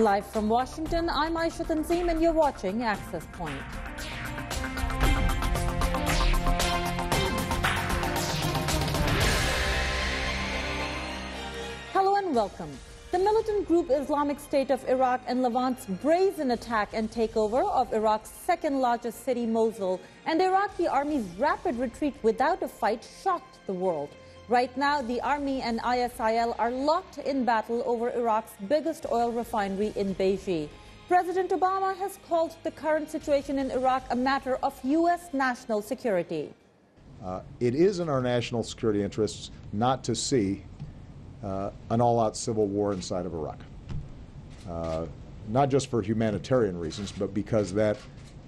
Live from Washington, I'm Aisha Tanzim and you're watching Access Point. Hello and welcome. The militant group Islamic State of Iraq and Levant's brazen attack and takeover of Iraq's second-largest city, Mosul, and the Iraqi army's rapid retreat without a fight shocked the world. Right now, the army and ISIL are locked in battle over Iraq's biggest oil refinery in Beiji. President Obama has called the current situation in Iraq a matter of U.S. national security. It is in our national security interests not to see an all-out civil war inside of Iraq. Not just for humanitarian reasons, but because that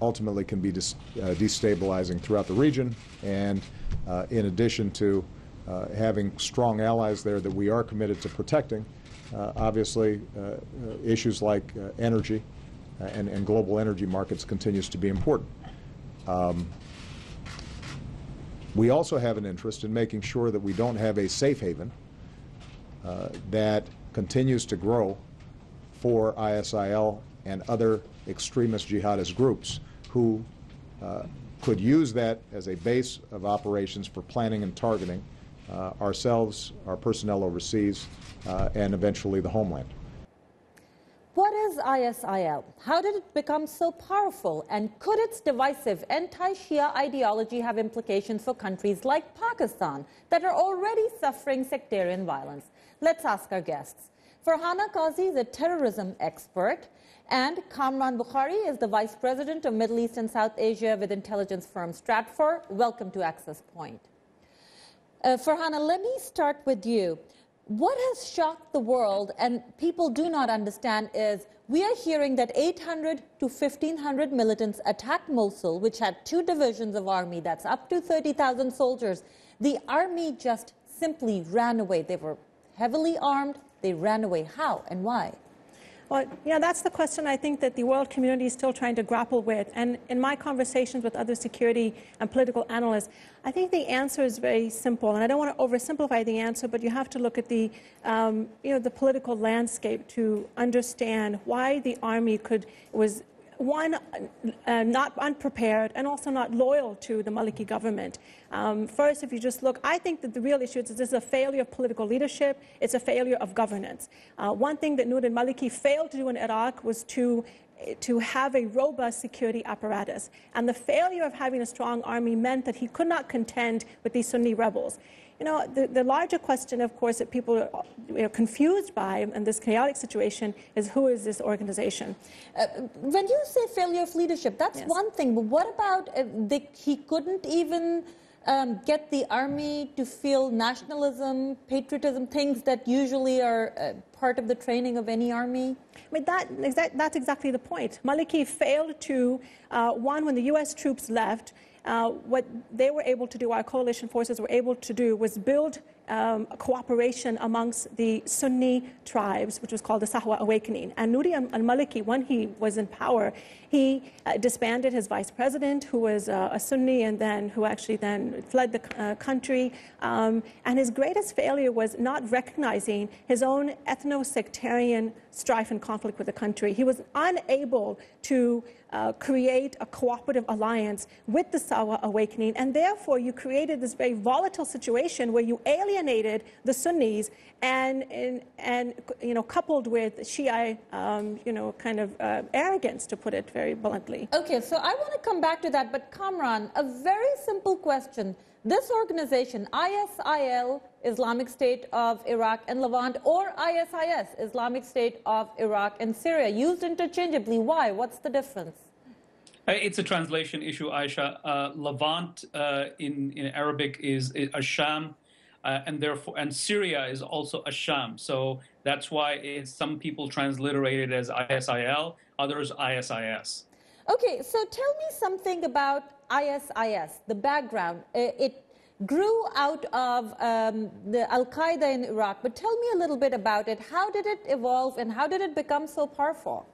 ultimately can be destabilizing throughout the region, and in addition to having strong allies there that we are committed to protecting, obviously issues like energy and global energy markets continues to be important. We also have an interest in making sure that we don't have a safe haven that continues to grow for ISIL and other extremist jihadist groups who could use that as a base of operations for planning and targeting ourselves, our personnel overseas, and eventually the homeland. What is ISIL? How did it become so powerful? And could its divisive anti-Shia ideology have implications for countries like Pakistan that are already suffering sectarian violence? Let's ask our guests. Farhana Qazi is a terrorism expert, and Kamran Bukhari is the Vice President of Middle East and South Asia with intelligence firm Stratfor. Welcome to Access Point. Farhana, let me start with you. What has shocked the world and people do not understand is we are hearing that 800 to 1,500 militants attacked Mosul, which had 2 divisions of army, that's up to 30,000 soldiers. The army just simply ran away. They were heavily armed. They ran away. How and why? Well, yeah, that's the question I think that the world community is still trying to grapple with. And in my conversations with other security and political analysts, I think the answer is very simple. And I don't want to oversimplify the answer, but you have to look at the, the political landscape to understand why the army was one, not unprepared, and also not loyal to the Maliki government. First, if you just look, I think that the real issue is this is a failure of political leadership. It's a failure of governance. One thing that Noor al-Maliki failed to do in Iraq was to have a robust security apparatus. And the failure of having a strong army meant that he could not contend with these Sunni rebels. You know, the larger question, of course, that people are confused by in this chaotic situation is who is this organization? When you say failure of leadership, that's Yes. one thing. But what about he couldn't even get the army to feel nationalism, patriotism, things that usually are part of the training of any army? I mean, that's exactly the point. Maliki failed to, when the U.S. troops left, what they were able to do, our coalition forces were able to do, was build cooperation amongst the Sunni tribes, which was called the Sahwa Awakening. And Nouri al-Maliki, when he was in power, he disbanded his vice president, who was a Sunni, and then who actually then fled the country. And his greatest failure was not recognizing his own ethno-sectarian strife and conflict with the country. He was unable to create a cooperative alliance with the Sahwa Awakening, and therefore you created this very volatile situation where you alienated the Sunnis and coupled with Shia, arrogance, to put it very bluntly. Okay, so I want to come back to that, but Kamran, a very simple question. This organization, ISIL, Islamic State of Iraq and Levant, or ISIS, Islamic State of Iraq and Syria, used interchangeably. Why? What's the difference? It's a translation issue, Aisha. Levant in Arabic is Asham, and Syria is Asham. So that's why some people transliterate it as ISIL, others ISIS. Okay, so tell me something about ISIS, the background. It grew out of the Al-Qaeda in Iraq, but tell me a little bit about it. How did it evolve and how did it become so powerful?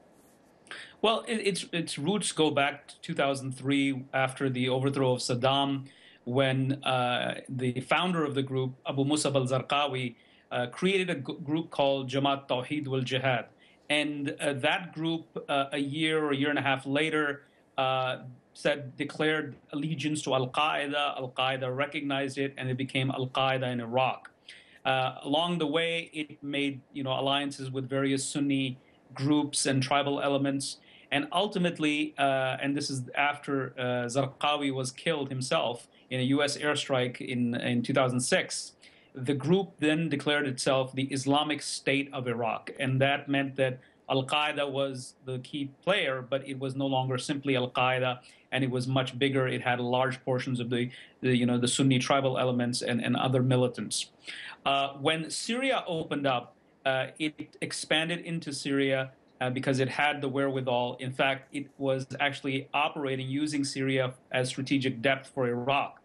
Well, its roots go back to 2003 after the overthrow of Saddam, when the founder of the group, Abu Musab al-Zarqawi, created a group called Jamaat Tawheed wal Jihad. And that group, a year or a year and a half later, declared allegiance to Al-Qaeda. Al-Qaeda recognized it, and it became Al-Qaeda in Iraq. Along the way, it made alliances with various Sunni groups and tribal elements, and ultimately, and this is after Zarqawi was killed himself in a U.S. airstrike in 2006. The group then declared itself the Islamic State of Iraq, and that meant that Al-Qaeda was the key player, but it was no longer simply Al-Qaeda, and it was much bigger. It had large portions of the Sunni tribal elements and other militants. When Syria opened up, it expanded into Syria because it had the wherewithal. In fact, it was actually operating using Syria as strategic depth for Iraq.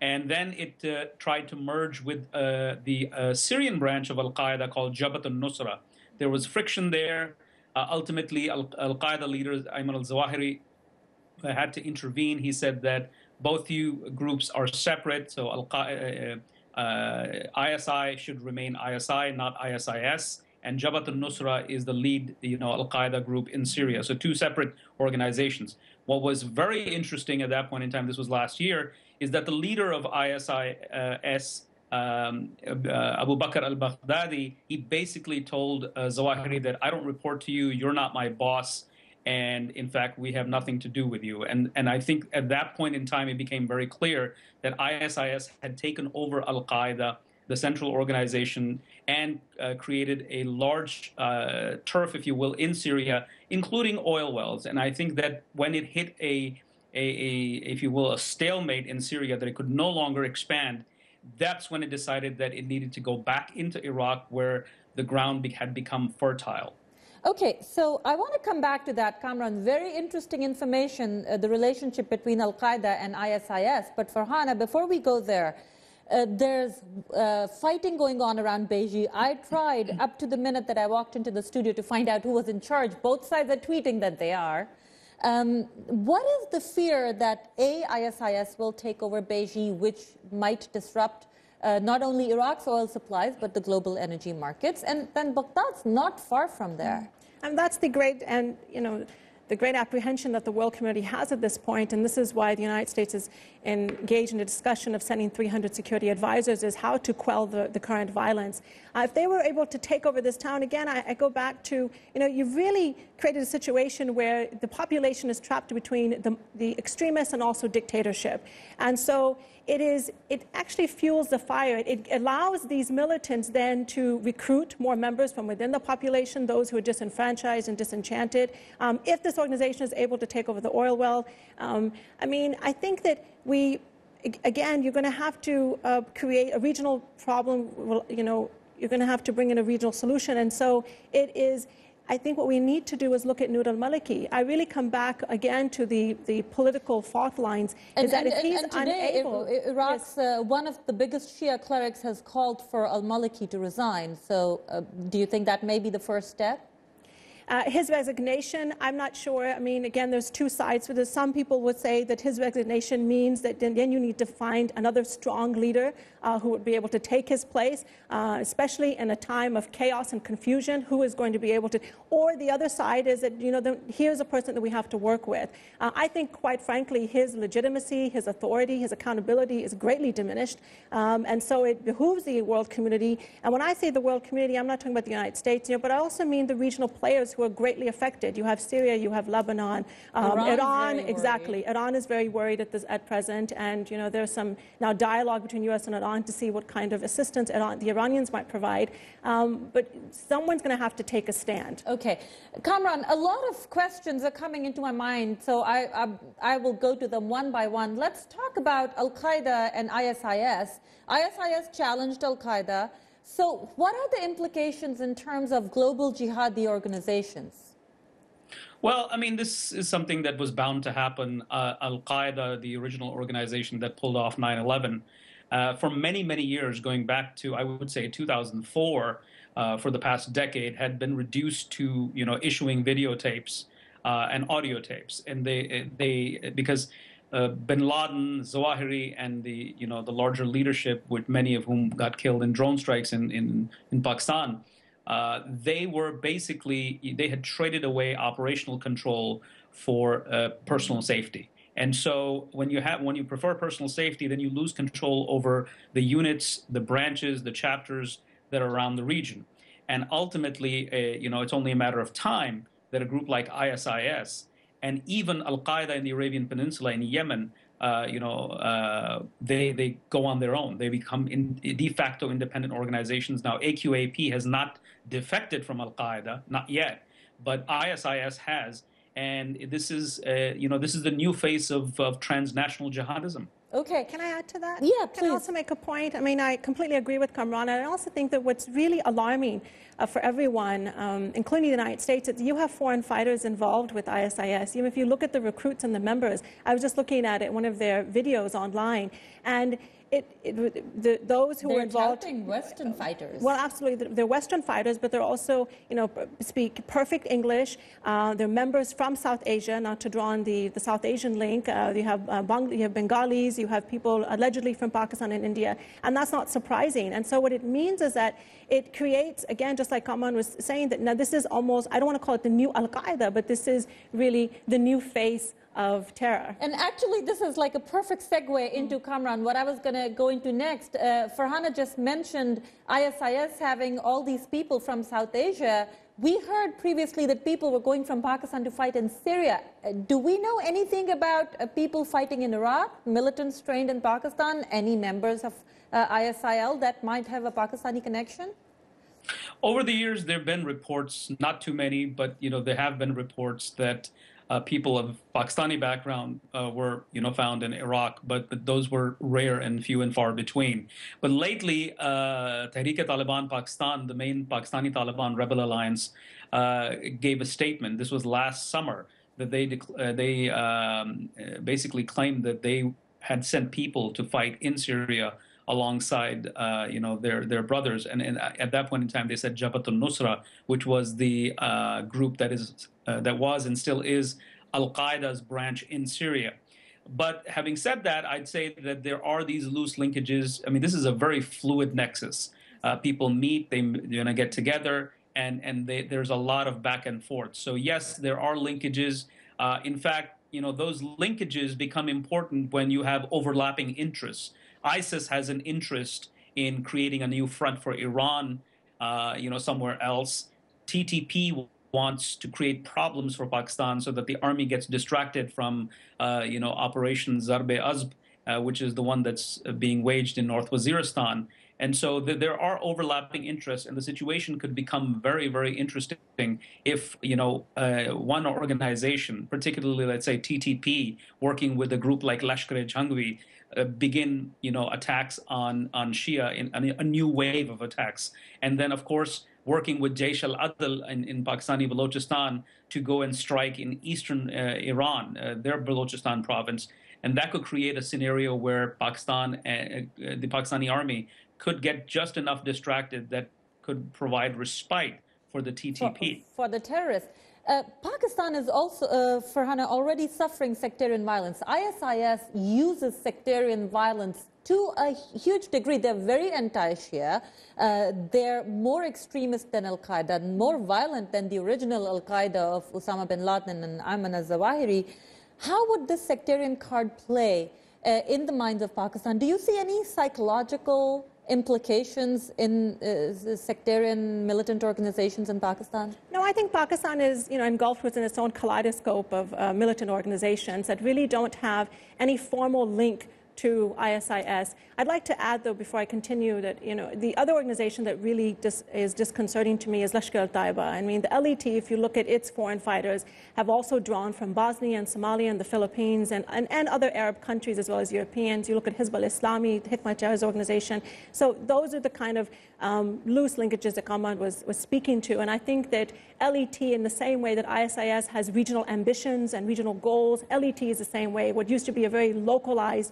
And then it tried to merge with the Syrian branch of Al-Qaeda called Jabhat al-Nusra. There was friction there. Ultimately, Al-Qaeda leader Ayman al-Zawahiri had to intervene. He said that both you groups are separate, so ISI should remain ISI, not ISIS. And Jabhat al-Nusra is the lead, Al-Qaeda group in Syria. So two separate organizations. What was very interesting at that point in time, this was last year, is that the leader of ISIS, Abu Bakr al-Baghdadi, he basically told Zawahiri that I don't report to you, you're not my boss, and in fact, we have nothing to do with you. And I think at that point in time, it became very clear that ISIS had taken over Al-Qaeda, the central organization, and created a large turf, if you will, in Syria, including oil wells. And I think that when it hit if you will, a stalemate in Syria, that it could no longer expand, that's when it decided that it needed to go back into Iraq, where the ground had become fertile. Okay, so I want to come back to that, Kamran. Very interesting information, the relationship between Al-Qaeda and ISIS. But Farhana, before we go there, there's fighting going on around Beji. I tried up to the minute that I walked into the studio to find out who was in charge. Both sides are tweeting that they are. What is the fear that ISIS will take over Beji, which might disrupt not only Iraq's oil supplies, but the global energy markets? And then Baghdad's not far from there. And that's the great, the great apprehension that the world community has at this point, and this is why the United States is engaged in a discussion of sending 300 security advisors, is how to quell the current violence. If they were able to take over this town, again, I go back to, you've really created a situation where the population is trapped between the extremists and also dictatorship. And so it actually fuels the fire. It allows these militants then to recruit more members from within the population, those who are disenfranchised and disenchanted. If this organization is able to take over the oil well, I think that again, you're going to have to create a regional problem. You're going to have to bring in a regional solution. And so I think what we need to do is look at Noor al-Maliki. I really come back again to the political fault lines. Today, Iraq's one of the biggest Shia clerics has called for al-Maliki to resign. So do you think that may be the first step? His resignation, I'm not sure. Again, there's two sides to this. Some people would say that his resignation means that then you need to find another strong leader who would be able to take his place, especially in a time of chaos and confusion, who is going to be able to. Or the other side is that, here's a person that we have to work with. I think, quite frankly, his legitimacy, his authority, his accountability is greatly diminished. And so it behooves the world community. And when I say the world community, I'm not talking about the United States, but I also mean the regional players who are greatly affected. You have Syria, you have Lebanon, Iran, exactly. Iran is very worried at present, and there's some now dialogue between U.S. and Iran to see what kind of assistance the Iranians might provide. But someone's going to have to take a stand. Okay, Kamran, a lot of questions are coming into my mind, so I will go to them one by one. Let's talk about Al-Qaeda and ISIS. ISIS challenged Al-Qaeda. So what are the implications in terms of global jihadi organizations? Well, this is something that was bound to happen. Al-Qaeda, the original organization that pulled off 9/11, for many, many years, going back to, I would say, 2004, for the past decade, had been reduced to, issuing videotapes and audio tapes. And because Bin Laden, Zawahiri, and the larger leadership, with many of whom got killed in drone strikes in Pakistan, they were basically, they had traded away operational control for personal safety. And so when you prefer personal safety, then you lose control over the units, the branches, the chapters that are around the region. And ultimately, it's only a matter of time that a group like ISIS and even Al-Qaeda in the Arabian Peninsula in Yemen, they go on their own. They become de facto independent organizations. Now, AQAP has not defected from Al-Qaeda, not yet, but ISIS has. And this is the new face of transnational jihadism. Okay. Can I add to that? Yeah, please. Can I also make a point? I mean, I completely agree with Kamran. And I also think that what's really alarming for everyone, including the United States, is you have foreign fighters involved with ISIS. Even if you look at the recruits and the members, I was just looking at one of their videos online, and those who They're were involved. touting Western fighters. Well, absolutely, they're Western fighters, but they're also, speak perfect English. They're members from South Asia. Not to draw on the South Asian link, you have Bengalis, you have people allegedly from Pakistan and India, and that's not surprising. And so what it means is that it creates, again, just like Kamran was saying, that now this is almost, I don't want to call it the new Al-Qaeda, but this is really the new face of terror. And actually, this is like a perfect segue into Kamran, what I was going to go into next. Farhana just mentioned ISIS having all these people from South Asia. We heard previously that people were going from Pakistan to fight in Syria. Do we know anything about people fighting in Iraq, militants trained in Pakistan, any members of ISIL that might have a Pakistani connection? Over the years, there have been reports, not too many, but there have been reports that people of Pakistani background were, found in Iraq, but those were rare and few and far between. But lately, Tehreek-e-Taliban Pakistan, the main Pakistani Taliban rebel alliance, gave a statement. This was last summer that they basically claimed that they had sent people to fight in Syria alongside, their brothers, and at that point in time, they said Jabhat al-Nusra, which was the group that was and still is Al-Qaeda's branch in Syria. But having said that, I'd say that there are these loose linkages. I mean, this is a very fluid nexus. People meet, they're going to get together, and there's a lot of back and forth. So yes, there are linkages. In fact, those linkages become important when you have overlapping interests. ISIS has an interest in creating a new front for Iran, somewhere else. TTP wants to create problems for Pakistan so that the army gets distracted from, Operation Zarb-e-Azb, which is the one that's being waged in North Waziristan. And so there are overlapping interests, and the situation could become very, very interesting if, one organization, particularly, let's say, TTP, working with a group like Lashkar-e-Jhangvi, begin, attacks on Shia, in a new wave of attacks. And then, of course, working with Jaish al-Adl in Pakistani Balochistan to go and strike in eastern Iran, their Balochistan province. And that could create a scenario where Pakistan, the Pakistani army, could get just enough distracted that could provide respite for the TTP. For the terrorists. Pakistan is also, Farhana, already suffering sectarian violence. ISIS uses sectarian violence to a huge degree. They're very anti-Shia. They're more extremist than Al-Qaeda, more violent than the original Al-Qaeda of Osama bin Laden and Ayman al-Zawahiri. How would this sectarian card play in the minds of Pakistan? Do you see any psychological implications in sectarian militant organizations in Pakistan? No, I think Pakistan is, engulfed within its own kaleidoscope of militant organizations that really don't have any formal link to ISIS. I'd like to add, though, before I continue, that the other organization that really is disconcerting to me is Lashkar al-Taiba. I mean, the LET, if you look at its foreign fighters, have also drawn from Bosnia and Somalia and the Philippines and other Arab countries as well as Europeans. You look at Hizb al-Islami, Hikmat Jah's organization. So those are the kind of loose linkages that Kamran was speaking to. And I think that LET, in the same way that ISIS has regional ambitions and regional goals, LET is the same way. What used to be a very localized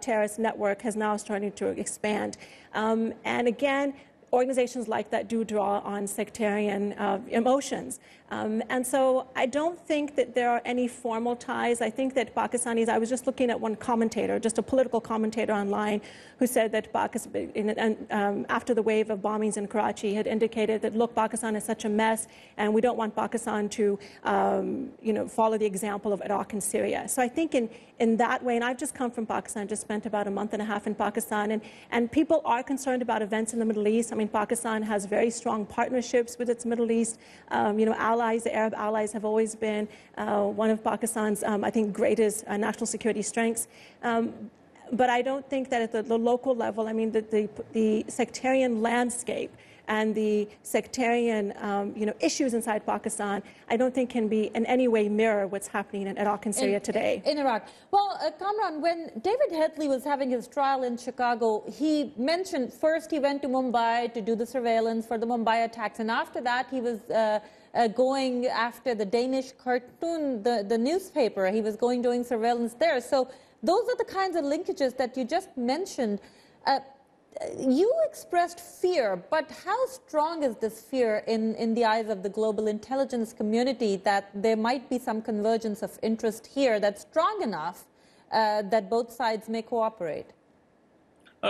terrorist network has now started to expand. And again, organizations like that do draw on sectarian emotions. And so I don't think that there are any formal ties. I think that Pakistanis, I was just looking at one commentator, just a political commentator online, who said that Pakistan, after the wave of bombings in Karachi, had indicated that, look, Pakistan is such a mess, and we don't want Pakistan to follow the example of Iraq and Syria. So I think in that way, and I've just come from Pakistan, just spent about a month and a half in Pakistan, and people are concerned about events in the Middle East. I mean, Pakistan has very strong partnerships with its Middle East allies. The Arab allies have always been one of Pakistan's, I think, greatest national security strengths. But I don't think that at the local level, I mean, the sectarian landscape and the sectarian issues inside Pakistan, I don't think can be in any way mirror what's happening in Iraq and Syria today. In Iraq. Well, Kamran, when David Headley was having his trial in Chicago, he mentioned first he went to Mumbai to do the surveillance for the Mumbai attacks, and after that he was going after the Danish cartoon, the newspaper. He was doing surveillance there. So those are the kinds of linkages that you just mentioned. You expressed fear, but how strong is this fear in the eyes of the global intelligence community that there might be some convergence of interest here that's strong enough that both sides may cooperate?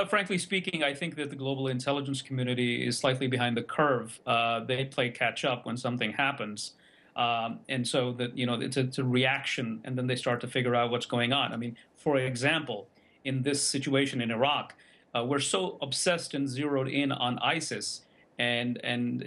Frankly speaking, I think that the global intelligence community is slightly behind the curve. They play catch up when something happens. And so that, it's a reaction, and then they start to figure out what's going on. I mean, for example, in this situation in Iraq, we're so obsessed and zeroed in on ISIS, and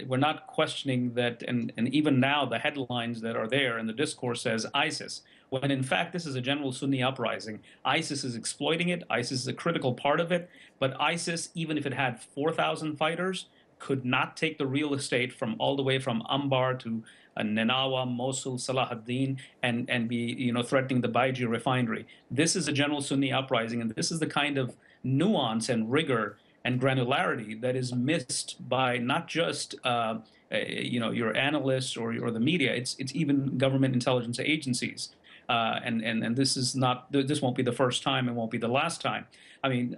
we're not questioning that, and even now the headlines that are there and the discourse says ISIS, when in fact this is a general Sunni uprising. ISIS is exploiting it, ISIS is a critical part of it, but ISIS, even if it had 4,000 fighters, could not take the real estate from all the way from Anbar to Ninawa, Mosul, Salahuddin, and be threatening the Baiji refinery. This is a general Sunni uprising, and this is the kind of nuance and rigor and granularity that is missed by not just your analysts or the media. It's even government intelligence agencies. And this won't be the first time and won't be the last time. I mean,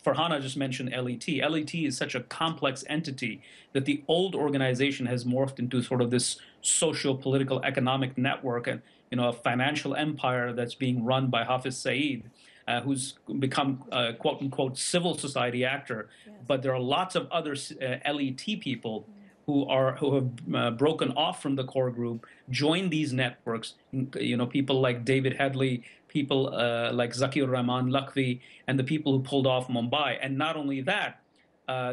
Farhana just mentioned LET. LET is such a complex entity that the old organization has morphed into sort of this social, political, economic network and a financial empire that's being run by Hafiz Saeed, who's become a quote-unquote civil society actor. Yes. But there are lots of other LET people who have broken off from the core group, joined these networks, people like David Headley, people like Zakir Rahman Lakhvi, and the people who pulled off Mumbai. And not only that,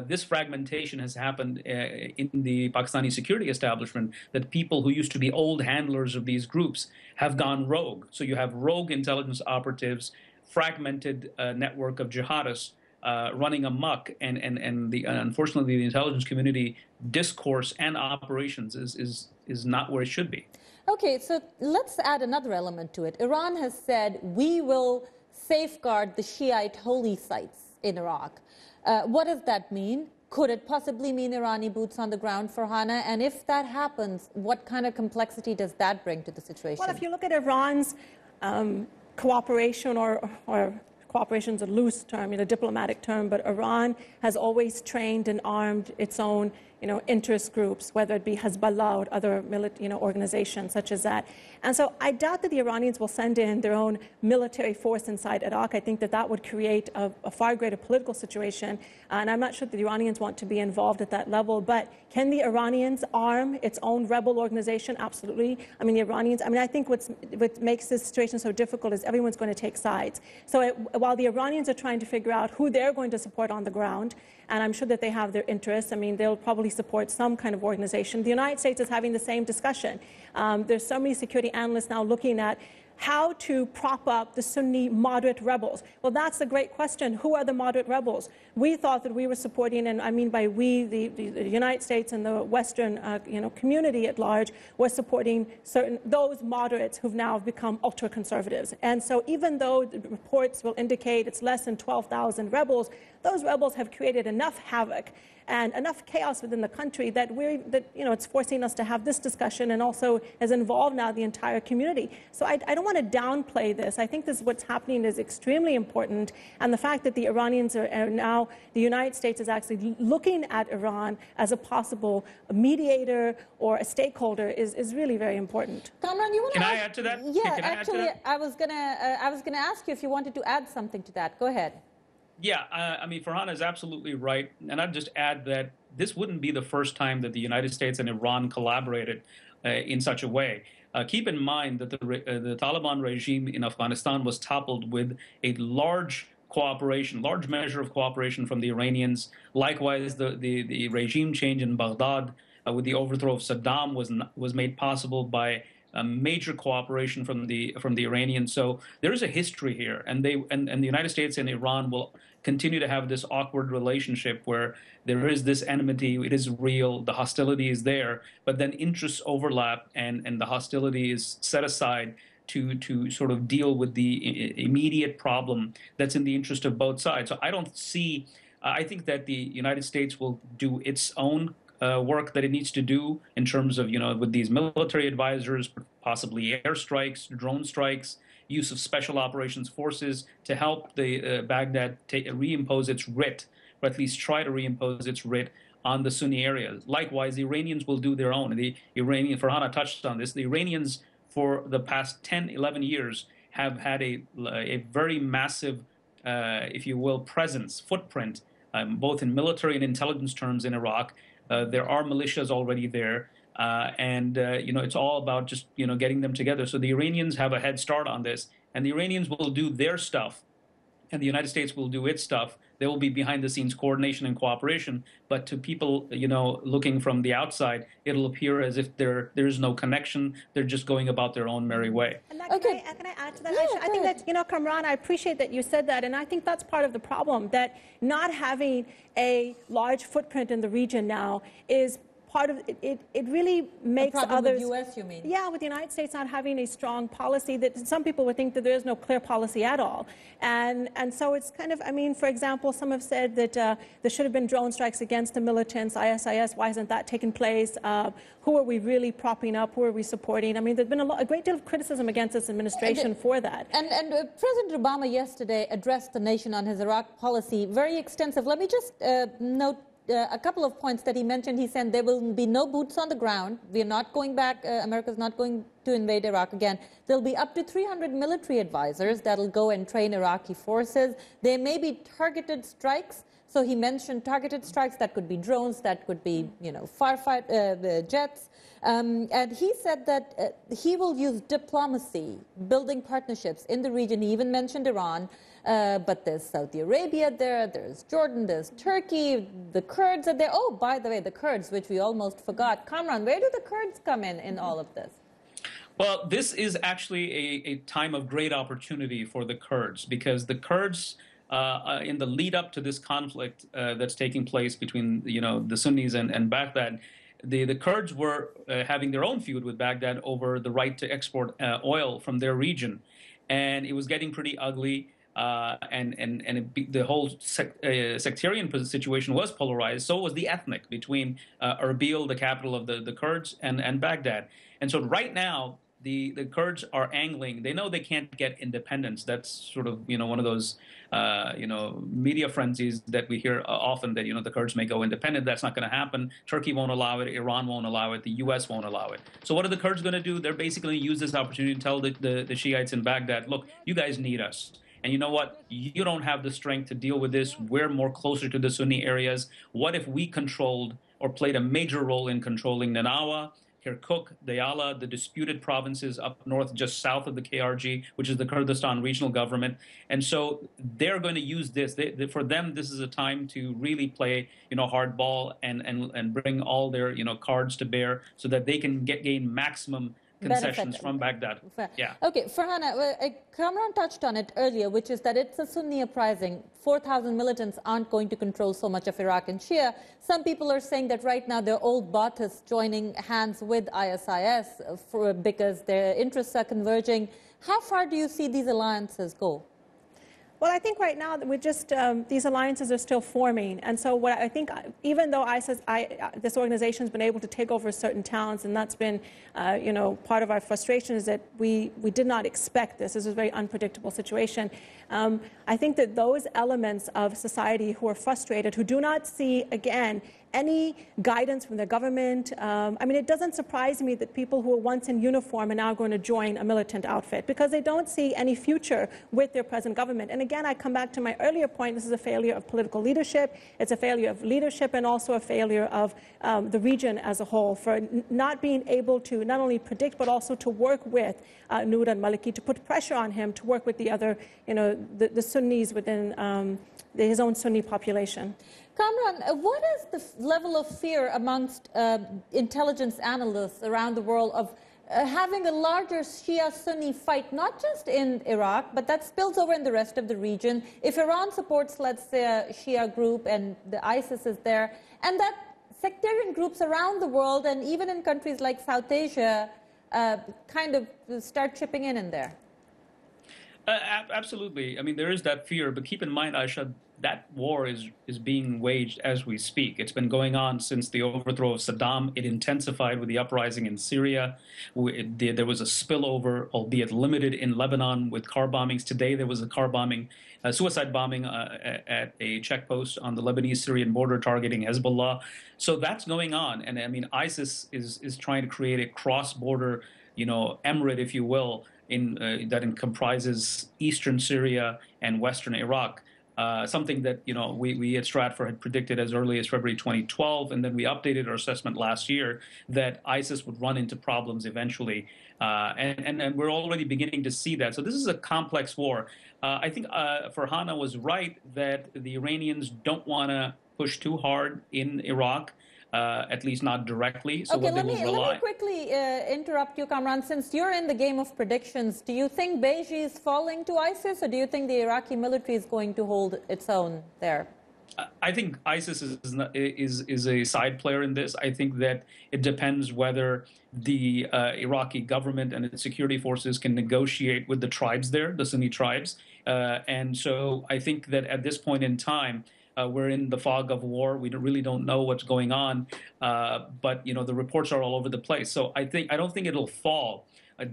this fragmentation has happened in the Pakistani security establishment, that people who used to be old handlers of these groups have gone rogue. So you have rogue intelligence operatives, fragmented network of jihadists running amok, and unfortunately the intelligence community discourse and operations is not where it should be. Okay, so let's add another element to it. Iran has said we will safeguard the Shiite holy sites in Iraq. What does that mean? Could it possibly mean Irani boots on the ground, Farhana? And if that happens, what kind of complexity does that bring to the situation? Well, if you look at Iran's cooperation, or cooperation is a loose term, a diplomatic term, but Iran has always trained and armed its own interest groups, whether it be Hezbollah or other organizations such as that. And so I doubt that the Iranians will send in their own military force inside Iraq. I think that would create a far greater political situation. And I'm not sure that the Iranians want to be involved at that level. But can the Iranians arm its own rebel organization? Absolutely. I mean, the Iranians, I think what makes this situation so difficult is everyone's going to take sides. So while the Iranians are trying to figure out who they're going to support on the ground, and I'm sure that they have their interests. I mean, they'll probably support some kind of organization. The United States is having the same discussion. There's so many security analysts now looking at how to prop up the Sunni moderate rebels. Well, that's the great question. Who are the moderate rebels? We thought that we were supporting, and I mean by we, the United States and the Western community at large, was supporting those moderates who've now become ultra-conservatives. And so even though the reports will indicate it's less than 12,000 rebels, those rebels have created enough havoc and enough chaos within the country that it's forcing us to have this discussion, and also has involved now the entire community. So I don't want to downplay this. I think what's happening is extremely important, and the fact that the Iranians are now, the United States is actually looking at Iran as a possible mediator or a stakeholder is really very important. Kamran, you want to Can I add to that? Yeah, Can I add to actually, that? I was gonna ask you if you wanted to add something to that. Go ahead. Yeah, I mean, Farhana is absolutely right. And I'd just add that this wouldn't be the first time that the United States and Iran collaborated in such a way. Keep in mind that the Taliban regime in Afghanistan was toppled with a large measure of cooperation from the Iranians. Likewise, the regime change in Baghdad with the overthrow of Saddam was made possible by major cooperation from the Iranians. So there is a history here, and the United States and Iran will continue to have this awkward relationship where there is this enmity. It is real, the hostility is there, but then interests overlap, and the hostility is set aside to sort of deal with the immediate problem that's in the interest of both sides. So I think that the United States will do its own work that it needs to do in terms of, with these military advisors, possibly airstrikes, drone strikes, use of special operations forces to help the Baghdad reimpose its writ, or at least try to reimpose its writ on the Sunni areas. Likewise, the Iranians will do their own. Farhana touched on this, the Iranians for the past 10, 11 years have had a very massive, if you will, footprint, both in military and intelligence terms in Iraq. There are militias already there, and it's all about just getting them together. So the Iranians have a head start on this, and the Iranians will do their stuff, and the United States will do its stuff. There will be behind-the-scenes coordination and cooperation, but to people looking from the outside, it'll appear as if there is no connection. They're just going about their own merry way. And can I add to that? Yeah, I think that, Kamran, I appreciate that you said that, and I think that's part of the problem, that not having a large footprint in the region now is part of it. It really makes others. With the U.S., you mean? Yeah, with the United States not having a strong policy, that some people would think that there is no clear policy at all, and so it's kind of. I mean, for example, some have said that there should have been drone strikes against the militants, ISIS. Why hasn't that taken place? Who are we really propping up? Who are we supporting? I mean, there's been a great deal of criticism against this administration for that. And President Obama yesterday addressed the nation on his Iraq policy, very extensive. Let me just note a couple of points that he mentioned. He said there will be no boots on the ground. We are not going back. America's not going to invade Iraq again. There'll be up to 300 military advisors that'll go and train Iraqi forces. There may be targeted strikes. So he mentioned targeted strikes. That could be drones. That could be, firefight jets. And he said that he will use diplomacy, building partnerships in the region. He even mentioned Iran. But there's Saudi Arabia there, there's Jordan, there's Turkey, the Kurds are there. Oh, by the way, the Kurds, which we almost forgot. Kamran, where do the Kurds come in all of this? Well, this is actually a time of great opportunity for the Kurds, because the Kurds, in the lead up to this conflict that's taking place between the Sunnis and Baghdad, the Kurds were having their own feud with Baghdad over the right to export oil from their region, and it was getting pretty ugly. The whole sectarian situation was polarized. So was the ethnic between Erbil, the capital of the Kurds, and Baghdad. And so right now, the Kurds are angling. They know they can't get independence. That's sort of one of those media frenzies that we hear often, that the Kurds may go independent. That's not going to happen. Turkey won't allow it. Iran won't allow it. The U.S. won't allow it. So what are the Kurds going to do? They're basically going to use this opportunity to tell the Shiites in Baghdad, look, you guys need us. And you know what? You don't have the strength to deal with this. We're more closer to the Sunni areas. What if we controlled or played a major role in controlling Nanawa, Kirkuk, Diyala, the disputed provinces up north just south of the KRG, which is the Kurdistan regional government? And so they're going to use this. For them, this is a time to really play hardball and bring all their cards to bear so that they can gain maximum concessions from Baghdad. Yeah. Okay, Farhana, Kamran touched on it earlier, which is that it's a Sunni uprising. 4,000 militants aren't going to control so much of Iraq and Shia. Some people are saying that right now they're old Baathists joining hands with ISIS because their interests are converging. How far do you see these alliances go? Well, I think right now that we're just, these alliances are still forming. And so what I think, even though ISIS, this organization has been able to take over certain towns, and that's been, you know, part of our frustration is that we did not expect this. This is a very unpredictable situation. I think that those elements of society who are frustrated, who do not see, again, any guidance from the government. I mean, it doesn't surprise me that people who were once in uniform are now going to join a militant outfit because they don't see any future with their present government. And again, I come back to my earlier point. This is a failure of political leadership. It's a failure of leadership and also a failure of the region as a whole for not being able to not only predict but also to work with Noor al-Maliki, to put pressure on him to work with the other, you know, the Sunnis within his own Sunni population. Kamran, what is the level of fear amongst intelligence analysts around the world of having a larger Shia-Sunni fight, not just in Iraq, but that spills over in the rest of the region? If Iran supports, let's say, a Shia group and the ISIS is there, and that sectarian groups around the world and even in countries like South Asia kind of start chipping in there? Absolutely. I mean, there is that fear, but keep in mind, Aisha, that war is being waged as we speak. It's been going on since the overthrow of Saddam. It intensified with the uprising in Syria. There was a spillover, albeit limited, in Lebanon with car bombings. Today there was a car bombing, suicide bombing at a checkpost on the Lebanese-Syrian border targeting Hezbollah. So that's going on. And I mean, ISIS is trying to create a cross-border, you know, emirate, if you will, that comprises eastern Syria and western Iraq. Something that, you know, we at Stratfor had predicted as early as February 2012, and then we updated our assessment last year that ISIS would run into problems eventually, and we're already beginning to see that. So this is a complex war. I think Farhana was right that the Iranians don't want to push too hard in Iraq. At least not directly. So okay, let me quickly interrupt you, Kamran. Since you're in the game of predictions, do you think Beiji is falling to ISIS, or do you think the Iraqi military is going to hold its own there? I think ISIS is a side player in this. I think that it depends whether the Iraqi government and its security forces can negotiate with the tribes there, the Sunni tribes. And so I think that at this point in time, we're in the fog of war. We really don't know what's going on, but you know the reports are all over the place. So I don't think it'll fall.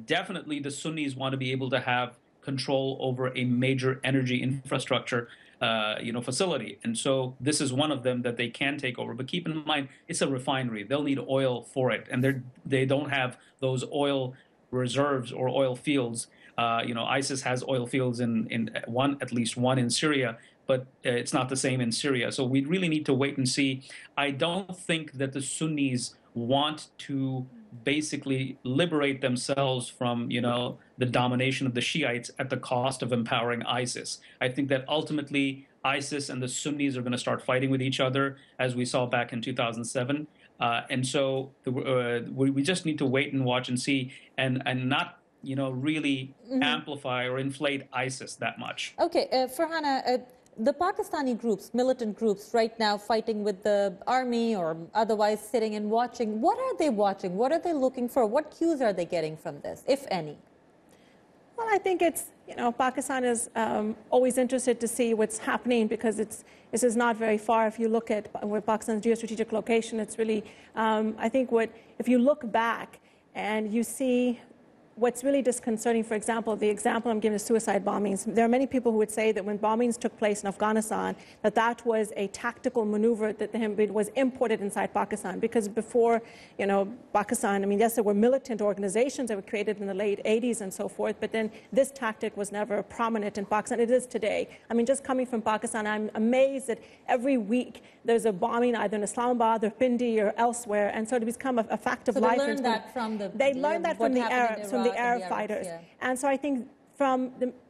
Definitely, the Sunnis want to be able to have control over a major energy infrastructure, facility, and so this is one of them that they can take over. But keep in mind, it's a refinery. They'll need oil for it, and they don't have those oil reserves or oil fields. ISIS has oil fields in at least one in Syria. But it's not the same in Syria. So we really need to wait and see. I don't think that the Sunnis want to basically liberate themselves from, the domination of the Shiites at the cost of empowering ISIS. I think that ultimately ISIS and the Sunnis are going to start fighting with each other, as we saw back in 2007. And so we just need to wait and watch and see, and not, really amplify or inflate ISIS that much. Okay, Farhana, the Pakistani groups, militant groups, right now fighting with the army or otherwise sitting and watching, what are they watching? What are they looking for? What cues are they getting from this, if any? Well, I think it's, Pakistan is always interested to see what's happening because this is not very far. If you look at Pakistan's geostrategic location, it's really, I think if you look back and you see what's really disconcerting, for example, the example I'm giving is suicide bombings. There are many people who would say that when bombings took place in Afghanistan, that was a tactical maneuver that was imported inside Pakistan. Because before, Pakistan, yes, there were militant organizations that were created in the late 80s and so forth, but then this tactic was never prominent in Pakistan. It is today. Just coming from Pakistan, I'm amazed that every week there's a bombing either in Islamabad or Pindi or elsewhere, and so it has become a fact of life. They learned that from the Arabs, from the Arab fighters. Yeah. And so I think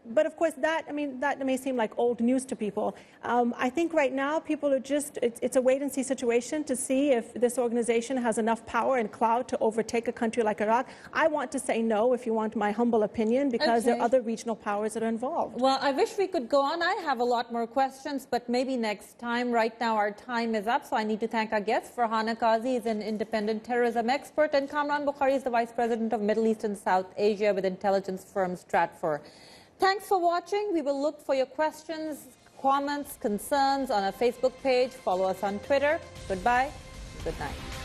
but of course that may seem like old news to people. I think right now people are it's a wait and see situation to see if this organization has enough power and clout to overtake a country like Iraq. I want to say no, if you want my humble opinion, because there are other regional powers that are involved. Well, I wish we could go on. I have a lot more questions, but maybe next time. Right now our time is up, so I need to thank our guests. Farhana Qazi is an independent terrorism expert, and Kamran Bukhari is the Vice President of Middle East and South Asia with intelligence firm Stratfor. Thanks for watching. We will look for your questions, comments, concerns on our Facebook page. Follow us on Twitter. Goodbye. Good night.